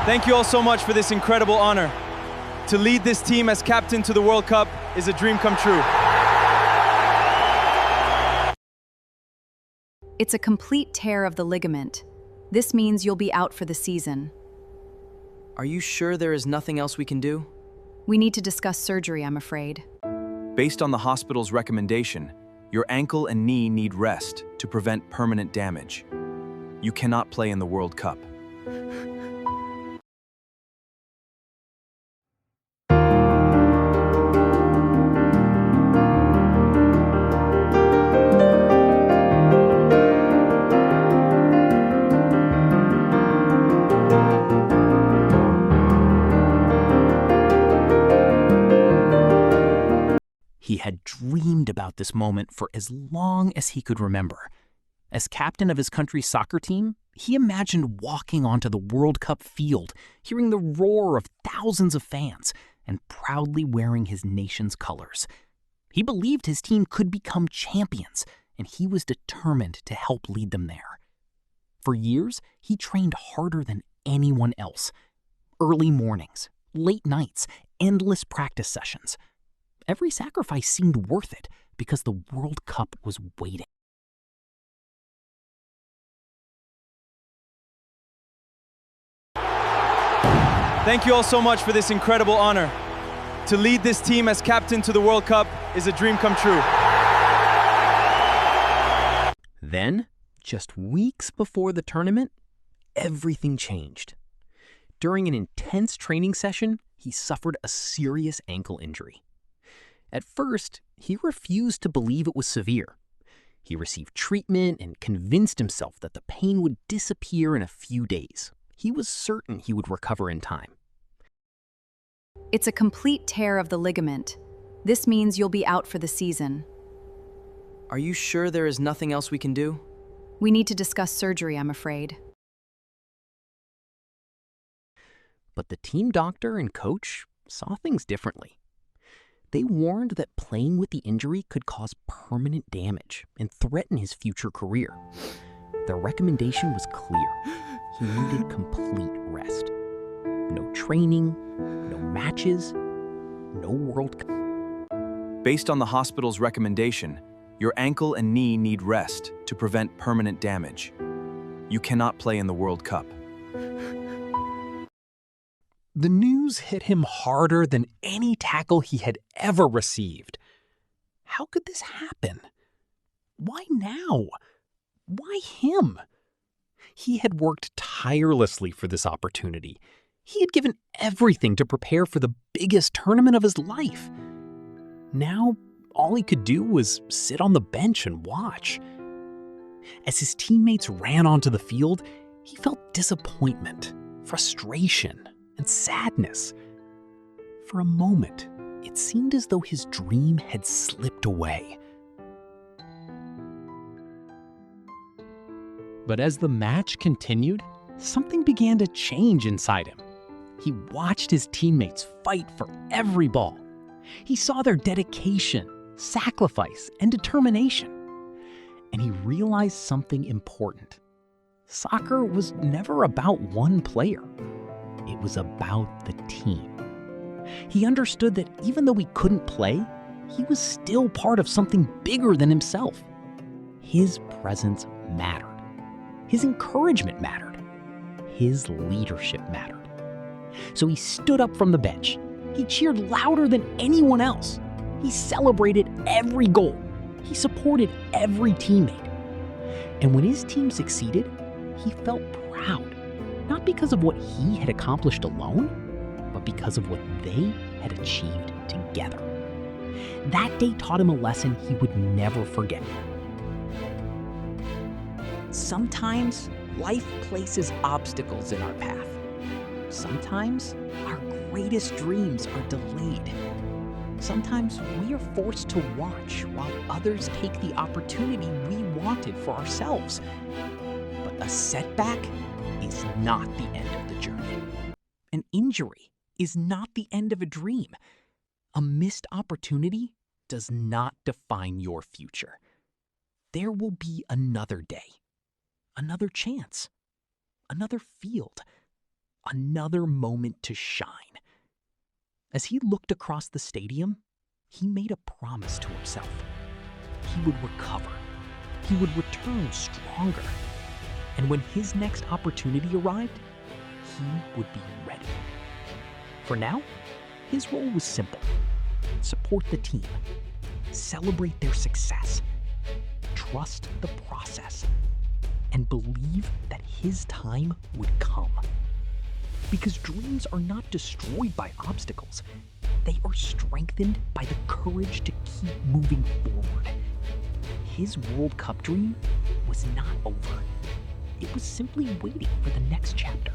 Thank you all so much for this incredible honor. To lead this team as captain to the World Cup is a dream come true. It's a complete tear of the ligament. This means you'll be out for the season. Are you sure there is nothing else we can do? We need to discuss surgery, I'm afraid. Based on the hospital's recommendation, your ankle and knee need rest to prevent permanent damage. You cannot play in the World Cup. He had dreamed about this moment for as long as he could remember. As captain of his country's soccer team, he imagined walking onto the World Cup field, hearing the roar of thousands of fans, and proudly wearing his nation's colors. He believed his team could become champions, and he was determined to help lead them there. For years, he trained harder than anyone else. Early mornings, late nights, endless practice sessions. Every sacrifice seemed worth it because the World Cup was waiting. Thank you all so much for this incredible honor. To lead this team as captain to the World Cup is a dream come true. Then, just weeks before the tournament, everything changed. During an intense training session, he suffered a serious ankle injury. At first, he refused to believe it was severe. He received treatment and convinced himself that the pain would disappear in a few days. He was certain he would recover in time. It's a complete tear of the ligament. This means you'll be out for the season. Are you sure there is nothing else we can do? We need to discuss surgery, I'm afraid. But the team doctor and coach saw things differently. They warned that playing with the injury could cause permanent damage and threaten his future career. Their recommendation was clear. He needed complete rest. No training, no matches, no World Cup. Based on the hospital's recommendation, your ankle and knee need rest to prevent permanent damage. You cannot play in the World Cup. The news hit him harder than any tackle he had ever received. How could this happen? Why now? Why him? He had worked tirelessly for this opportunity. He had given everything to prepare for the biggest tournament of his life. Now, all he could do was sit on the bench and watch. As his teammates ran onto the field, he felt disappointment, frustration, and sadness. For a moment, it seemed as though his dream had slipped away. But as the match continued, something began to change inside him. He watched his teammates fight for every ball. He saw their dedication, sacrifice, and determination. And he realized something important. Soccer was never about one player. It was about the team. He understood that even though he couldn't play, he was still part of something bigger than himself. His presence mattered. His encouragement mattered. His leadership mattered. So he stood up from the bench. He cheered louder than anyone else. He celebrated every goal. He supported every teammate. And when his team succeeded, he felt proud. Not because of what he had accomplished alone, but because of what they had achieved together. That day taught him a lesson he would never forget. Sometimes life places obstacles in our path. Sometimes our greatest dreams are delayed. Sometimes we are forced to watch while others take the opportunity we wanted for ourselves. But a setback is not the end of the journey. An injury is not the end of a dream. A missed opportunity does not define your future. There will be another day, another chance, another field, another moment to shine. As he looked across the stadium, he made a promise to himself. He would recover. He would return stronger. And when his next opportunity arrived, he would be ready. For now, his role was simple. Support the team. Celebrate their success. Trust the process. And believe that his time would come. Because dreams are not destroyed by obstacles. They are strengthened by the courage to keep moving forward. His World Cup dream was not over. It was simply waiting for the next chapter.